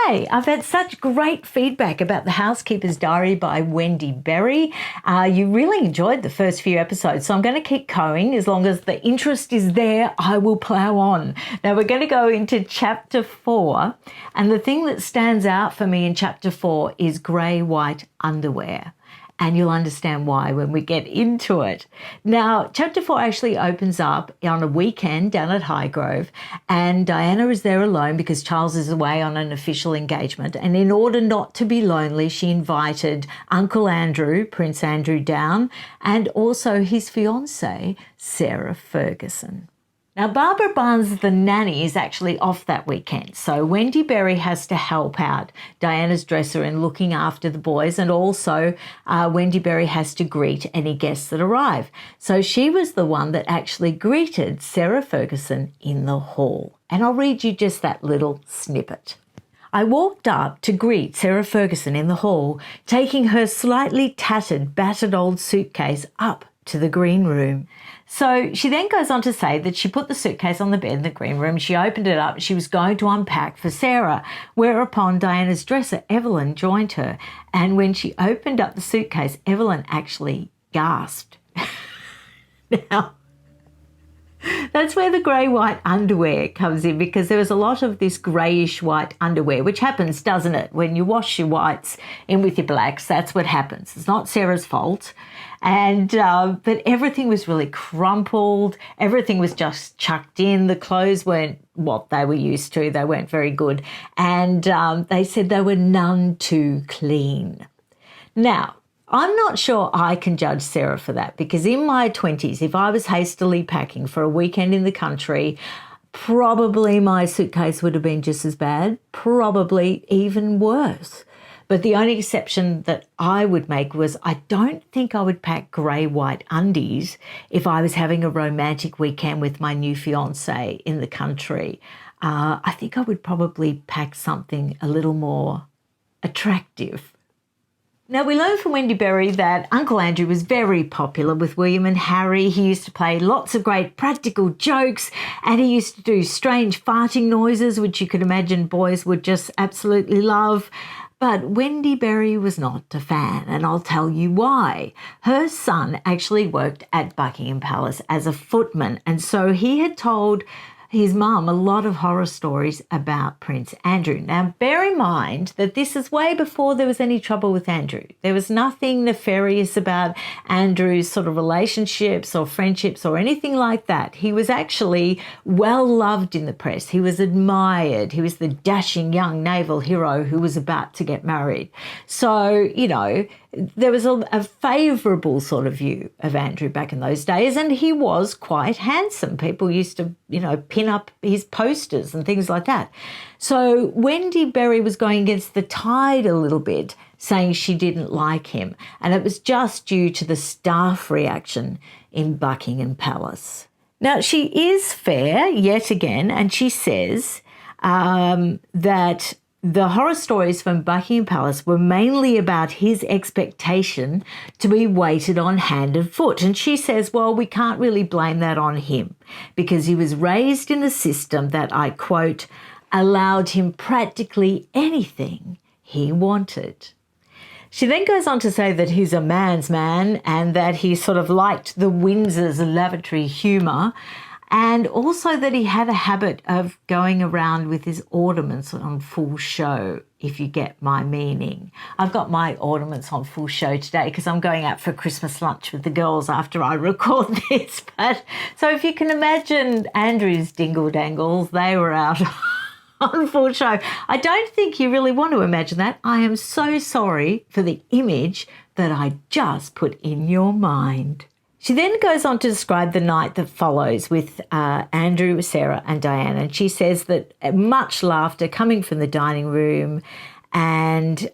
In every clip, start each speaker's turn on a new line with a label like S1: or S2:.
S1: Hi, I've had such great feedback about The Housekeeper's Diary by Wendy Berry. You really enjoyed the first few episodes, so I'm going to keep going. As long as the interest is there, I will plough on. Now we're going to go into chapter 4, and the thing that stands out for me in chapter 4 is grey-white underwear. And you'll understand why when we get into it. Now, chapter 4 actually opens up on a weekend down at Highgrove, and Diana is there alone because Charles is away on an official engagement. And in order not to be lonely, she invited Uncle Andrew, Prince Andrew, down, and also his fiancée, Sarah Ferguson. Now, Barbara Barnes, the nanny, is actually off that weekend, so Wendy Berry has to help out Diana's dresser in looking after the boys, and also Wendy Berry has to greet any guests that arrive. So she was the one that actually greeted Sarah Ferguson in the hall. And I'll read you just that little snippet. I walked up to greet Sarah Ferguson in the hall, taking her slightly tattered, battered old suitcase up to the green room. So she then goes on to say that she put the suitcase on the bed in the green room. She opened it up. She was going to unpack for Sarah, whereupon Diana's dresser, Evelyn, joined her. And when she opened up the suitcase, Evelyn actually gasped. Now, that's where the grey-white underwear comes in, because there was a lot of this greyish-white underwear, which happens, doesn't it? When you wash your whites in with your blacks, that's what happens. It's not Sarah's fault. And but everything was really crumpled. Everything was just chucked in. The clothes weren't what they were used to. They weren't very good. And they said they were none too clean. Now, I'm not sure I can judge Sarah for that, because in my 20s, if I was hastily packing for a weekend in the country, probably my suitcase would have been just as bad, probably even worse. But the only exception that I would make was I don't think I would pack grey-white undies if I was having a romantic weekend with my new fiancé in the country. I think I would probably pack something a little more attractive. Now, we learned from Wendy Berry that Uncle Andrew was very popular with William and Harry. He used to play lots of great practical jokes, and he used to do strange farting noises, which you could imagine boys would just absolutely love. But Wendy Berry was not a fan, and I'll tell you why. Her son actually worked at Buckingham Palace as a footman, and so he had told his mum a lot of horror stories about Prince Andrew. Now, bear in mind that this is way before there was any trouble with Andrew. There was nothing nefarious about Andrew's sort of relationships or friendships or anything like that. He was actually well loved in the press. He was admired. He was the dashing young naval hero who was about to get married. So, you know, there was a favourable sort of view of Andrew back in those days, and he was quite handsome. People used to, you know, pin up his posters and things like that. So Wendy Berry was going against the tide a little bit, saying she didn't like him, and it was just due to the staff reaction in Buckingham Palace. Now, she is fair yet again, and she says that the horror stories from Buckingham Palace were mainly about his expectation to be waited on hand and foot. And she says, well, we can't really blame that on him, because he was raised in a system that, I quote, allowed him practically anything he wanted. She then goes on to say that he's a man's man and that he sort of liked the Windsor's lavatory humour, and also that he had a habit of going around with his ornaments on full show, if you get my meaning. I've got my ornaments on full show today because I'm going out for Christmas lunch with the girls after I record this. But so if you can imagine Andrew's dingle dangles, they were out on full show. I don't think you really want to imagine that. I am so sorry for the image that I just put in your mind. She then goes on to describe the night that follows with Andrew, Sarah and Diana. And she says that much laughter coming from the dining room, and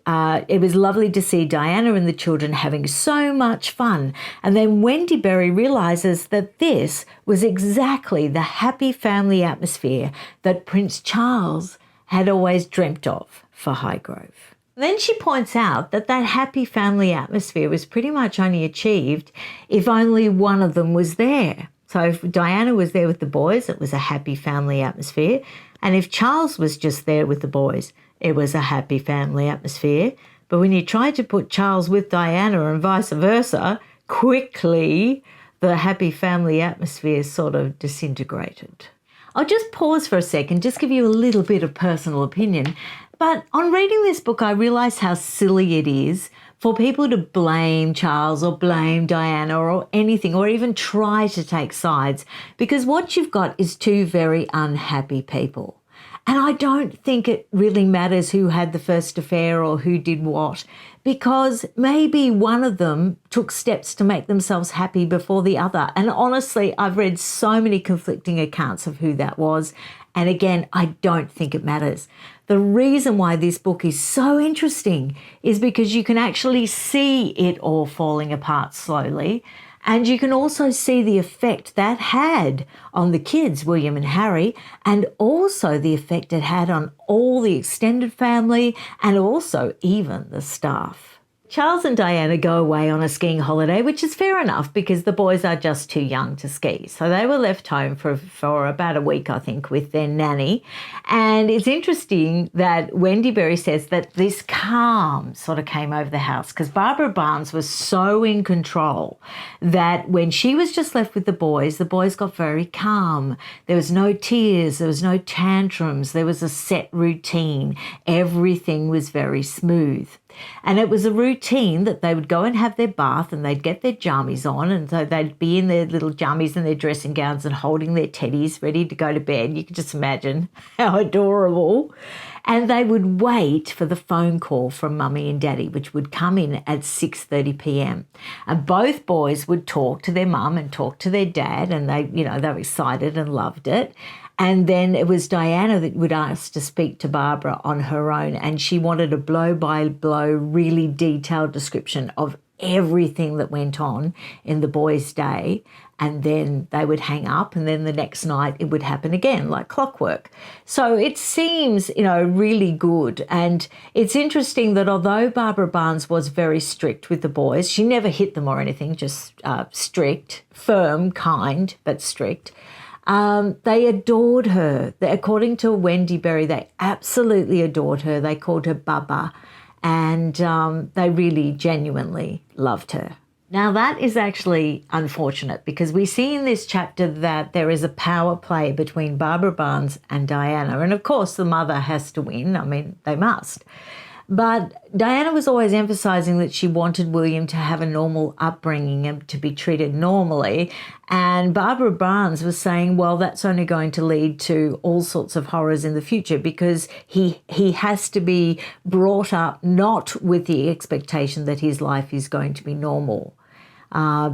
S1: it was lovely to see Diana and the children having so much fun. And then Wendy Berry realises that this was exactly the happy family atmosphere that Prince Charles had always dreamt of for Highgrove. Then she points out that that happy family atmosphere was pretty much only achieved if only one of them was there. So if Diana was there with the boys, it was a happy family atmosphere. And if Charles was just there with the boys, It was a happy family atmosphere, but when you tried to put Charles with Diana and vice versa, quickly the happy family atmosphere sort of disintegrated. I'll just pause for a second, just give you a little bit of personal opinion. But on reading this book, I realised how silly it is for people to blame Charles or blame Diana or anything, or even try to take sides, because what you've got is two very unhappy people. And I don't think it really matters who had the first affair or who did what, because maybe one of them took steps to make themselves happy before the other. And honestly, I've read so many conflicting accounts of who that was. And again, I don't think it matters. The reason why this book is so interesting is because you can actually see it all falling apart slowly. And you can also see the effect that had on the kids, William and Harry, and also the effect it had on all the extended family and also even the staff. Charles and Diana go away on a skiing holiday, which is fair enough because the boys are just too young to ski. So they were left home for about a week, I think, with their nanny. And it's interesting that Wendy Berry says that this calm sort of came over the house because Barbara Barnes was so in control that when she was just left with the boys got very calm. There was no tears, there was no tantrums, there was a set routine. Everything was very smooth. And it was a routine that they would go and have their bath and they'd get their jammies on, and so they'd be in their little jammies and their dressing gowns and holding their teddies ready to go to bed. You can just imagine how adorable. And they would wait for the phone call from Mummy and Daddy, which would come in at 6:30 p.m. And both boys would talk to their mum and talk to their dad, and they were excited and loved it. And then it was Diana that would ask to speak to Barbara on her own, and she wanted a blow-by-blow, really detailed description of everything that went on in the boys' day. And then they would hang up, and then the next night it would happen again, like clockwork. So it seems, really good. And it's interesting that although Barbara Barnes was very strict with the boys, she never hit them or anything, just strict, firm, kind, but strict. They adored her. According to Wendy Berry, they absolutely adored her. They called her Baba, and they really genuinely loved her. Now, that is actually unfortunate because we see in this chapter that there is a power play between Barbara Barnes and Diana. And of course, the mother has to win. I mean, they must. But Diana was always emphasising that she wanted William to have a normal upbringing and to be treated normally. And Barbara Barnes was saying, well, that's only going to lead to all sorts of horrors in the future because he has to be brought up not with the expectation that his life is going to be normal.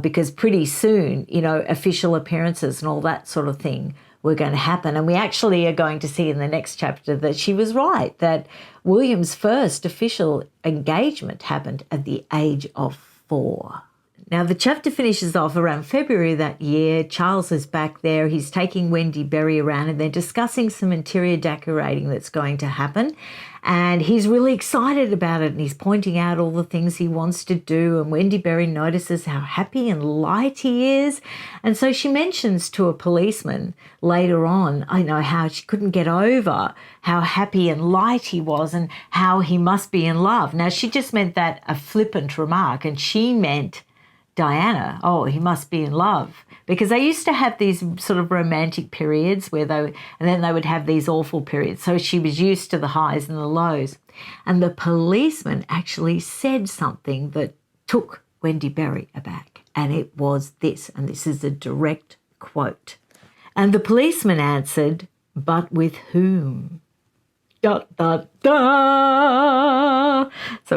S1: Because pretty soon, official appearances and all that sort of thing were going to happen. And we actually are going to see in the next chapter that she was right, that William's first official engagement happened at the age of 4. Now, the chapter finishes off around February that year. Charles is back there. He's taking Wendy Berry around and they're discussing some interior decorating that's going to happen. And he's really excited about it and he's pointing out all the things he wants to do. And Wendy Berry notices how happy and light he is. And so she mentions to a policeman later on, how she couldn't get over how happy and light he was and how he must be in love. Now, she just meant that a flippant remark, and she meant Diana, he must be in love, because they used to have these sort of romantic periods and then they would have these awful periods. So she was used to the highs and the lows. And the policeman actually said something that took Wendy Berry aback. And it was this, and this is a direct quote. And the policeman answered, "But with whom?" ... So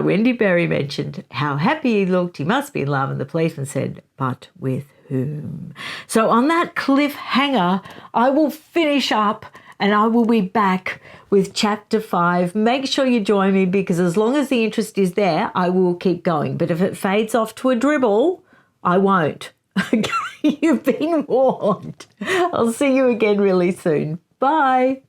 S1: Wendy Berry mentioned how happy he looked, he must be in love, and the policeman said, "But with whom?" So on that cliffhanger, I will finish up and I will be back with chapter 5. Make sure you join me because as long as the interest is there, I will keep going. But if it fades off to a dribble, I won't. Okay, you've been warned. I'll see you again really soon. Bye.